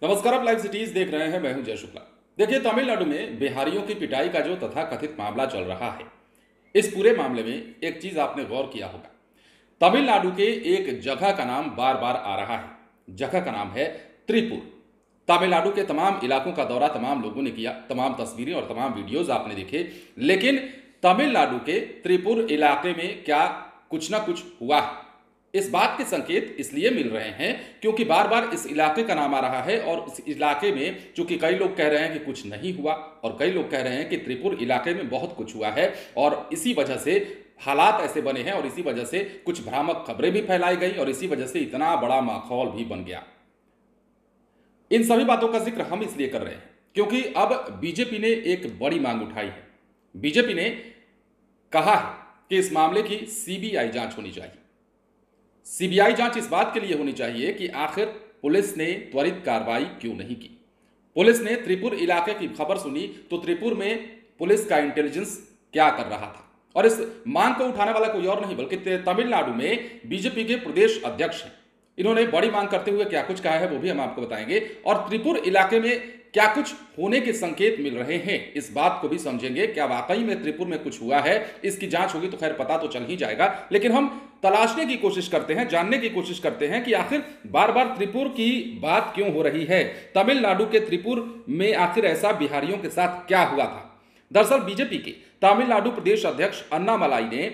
नमस्कार, आप live cities देख रहे हैं। मैं हूं जय शुक्ला। देखिए, तमिलनाडु में बिहारियों की पिटाई का जो तथाकथित मामला चल रहा है, इस पूरे मामले में एक चीज आपने गौर किया होगा। तमिलनाडु के एक जगह का नाम बार बार आ रहा है। जगह का नाम है त्रिपुर। तमिलनाडु के तमाम इलाकों का दौरा तमाम लोगों ने किया, तमाम तस्वीरें और तमाम वीडियोज आपने देखे, लेकिन तमिलनाडु के त्रिपुर इलाके में क्या कुछ ना कुछ हुआ है। इस बात के संकेत इसलिए मिल रहे हैं क्योंकि बार बार इस इलाके का नाम आ रहा है और इस इलाके में चूंकि कई लोग कह रहे हैं कि कुछ नहीं हुआ और कई लोग कह रहे हैं कि त्रिपुर इलाके में बहुत कुछ हुआ है और इसी वजह से हालात ऐसे बने हैं और इसी वजह से कुछ भ्रामक खबरें भी फैलाई गई और इसी वजह से इतना बड़ा माहौल भी बन गया। इन सभी बातों का जिक्र हम इसलिए कर रहे हैं क्योंकि अब बीजेपी ने एक बड़ी मांग उठाई है। बीजेपी ने कहा है कि इस मामले की सीबीआई जांच होनी चाहिए। सीबीआई जांच इस बात के लिए होनी चाहिए कि आखिर पुलिस ने त्वरित कार्रवाई क्यों नहीं की। पुलिस ने त्रिपुर इलाके की खबर सुनी तो त्रिपुर में पुलिस का इंटेलिजेंस क्या कर रहा था, और इस मांग को उठाने वाला कोई और नहीं बल्कि तमिलनाडु में बीजेपी के प्रदेश अध्यक्ष हैं। इन्होंने बड़ी मांग करते हुए क्या कुछ कहा है वो भी हम आपको बताएंगे, और त्रिपुर इलाके में क्या कुछ होने के संकेत मिल रहे हैं इस बात को भी समझेंगे। क्या वाकई में त्रिपुर में कुछ हुआ है? इसकी जांच होगी तो खैर पता तो चल ही जाएगा, लेकिन हम तलाशने की कोशिश करते हैं, जानने की कोशिश करते हैं कि आखिर बार बार त्रिपुर की बात क्यों हो रही है। तमिलनाडु के त्रिपुर में आखिर ऐसा बिहारियों के साथ क्या हुआ था। दरअसल बीजेपी के तमिलनाडु प्रदेश अध्यक्ष अन्नामलाई ने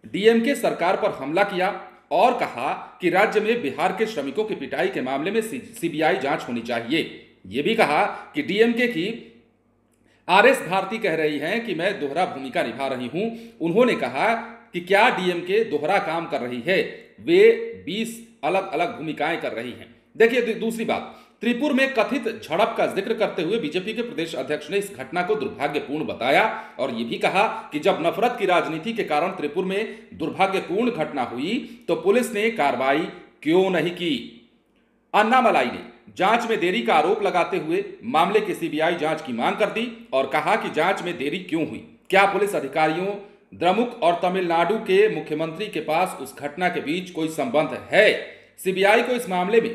डीएमके सरकार पर हमला किया और कहा कि राज्य में बिहार के श्रमिकों की पिटाई के मामले में सीबीआई जांच होनी चाहिए। यह भी कहा कि डीएमके की आरएस भारती कह रही हैं कि मैं दोहरा भूमिका निभा रही हूं। उन्होंने कहा कि क्या डीएमके दोहरा काम कर रही है, वे 20 अलग अलग भूमिकाएं कर रही हैं। देखिए, दूसरी बात, त्रिपुर में कथित झड़प का जिक्र करते हुए बीजेपी के प्रदेश अध्यक्ष ने इस घटना को दुर्भाग्यपूर्ण बताया और यह भी कहा कि जब नफरत की राजनीति के कारण त्रिपुर में दुर्भाग्यपूर्ण घटना हुई तो पुलिस ने कार्रवाई क्यों नहीं की। अन्नामलाई ने जांच में देरी का आरोप लगाते हुए मामले की सीबीआई जांच की मांग कर दी और कहा कि जांच में देरी क्यों हुई, क्या पुलिस अधिकारियों, द्रमुक और तमिलनाडु के मुख्यमंत्री के पास उस घटना के बीच कोई संबंध है। सीबीआई को इस मामले में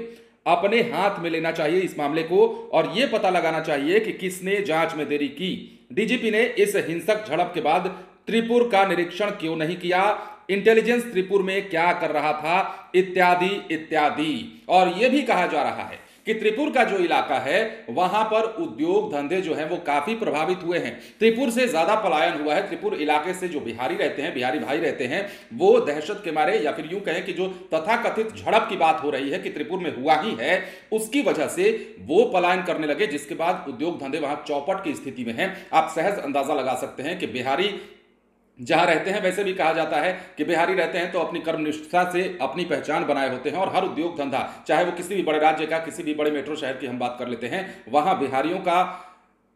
अपने हाथ में लेना चाहिए इस मामले को, और यह पता लगाना चाहिए कि किसने जांच में देरी की। डीजीपी ने इस हिंसक झड़प के बाद त्रिपुर का निरीक्षण क्यों नहीं किया, इंटेलिजेंस त्रिपुर में क्या कर रहा था, इत्यादि इत्यादि। और यह भी कहा जा रहा है कि त्रिपुर का जो इलाका है वहां पर उद्योग धंधे जो हैं वो काफी प्रभावित हुए हैं। त्रिपुर से ज्यादा पलायन हुआ है। त्रिपुर इलाके से जो बिहारी रहते हैं, बिहारी भाई रहते हैं, वो दहशत के मारे या फिर यूं कहें कि जो तथाकथित झड़प की बात हो रही है कि त्रिपुर में हुआ ही है, उसकी वजह से वो पलायन करने लगे, जिसके बाद उद्योग धंधे वहां चौपट की स्थिति में हैं। आप सहज अंदाजा लगा सकते हैं कि बिहारी जहां रहते हैं, वैसे भी कहा जाता है कि बिहारी रहते हैं तो अपनी कर्मनिष्ठा से अपनी पहचान बनाए होते हैं, और हर उद्योग धंधा, चाहे वो किसी भी बड़े राज्य का, किसी भी बड़े मेट्रो शहर की हम बात कर लेते हैं, वहां बिहारियों का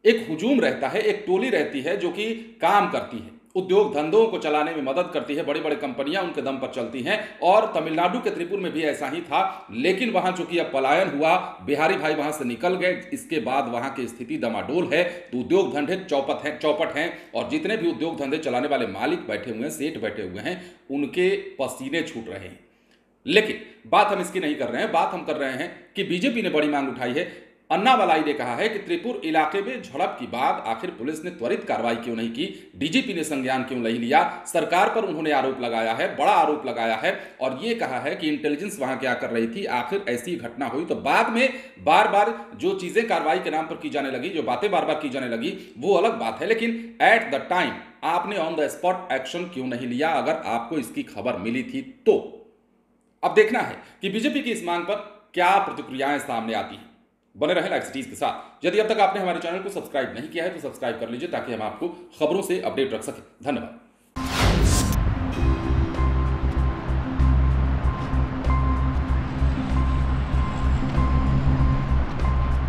एक हुजूम रहता है, एक टोली रहती है जो कि काम करती है, उद्योग धंधों को चलाने में मदद करती है। बड़ी बड़ी कंपनियां उनके दम पर चलती हैं, और तमिलनाडु के त्रिपुर में भी ऐसा ही था। लेकिन वहां चूंकि अब पलायन हुआ, बिहारी भाई वहां से निकल गए, इसके बाद वहां की स्थिति डमाडोल है, तो उद्योग धंधे चौपट हैं, और जितने भी उद्योग धंधे चलाने वाले मालिक बैठे हुए हैं, सेठ बैठे हुए हैं, उनके पसीने छूट रहे हैं। लेकिन बात हम इसकी नहीं कर रहे हैं, बात हम कर रहे हैं कि बीजेपी ने बड़ी मांग उठाई है। अन्नामलाई ने कहा है कि त्रिपुर इलाके में झड़प के बाद आखिर पुलिस ने त्वरित कार्रवाई क्यों नहीं की, डीजीपी ने संज्ञान क्यों नहीं लिया। सरकार पर उन्होंने आरोप लगाया है, बड़ा आरोप लगाया है, और यह कहा है कि इंटेलिजेंस वहां क्या कर रही थी। आखिर ऐसी घटना हुई तो बाद में बार बार जो चीजें कार्रवाई के नाम पर की जाने लगी, जो बातें बार बार की जाने लगी, वो अलग बात है, लेकिन एट द टाइम आपने ऑन द स्पॉट एक्शन क्यों नहीं लिया अगर आपको इसकी खबर मिली थी तो। अब देखना है कि बीजेपी की इस मांग पर क्या प्रतिक्रियाएं सामने आती हैं। बने रहे लाइव सिटीज के साथ। यदि अब तक आपने हमारे चैनल को सब्सक्राइब नहीं किया है तो सब्सक्राइब कर लीजिए ताकि हम आपको खबरों से अपडेट रख सकें। धन्यवाद।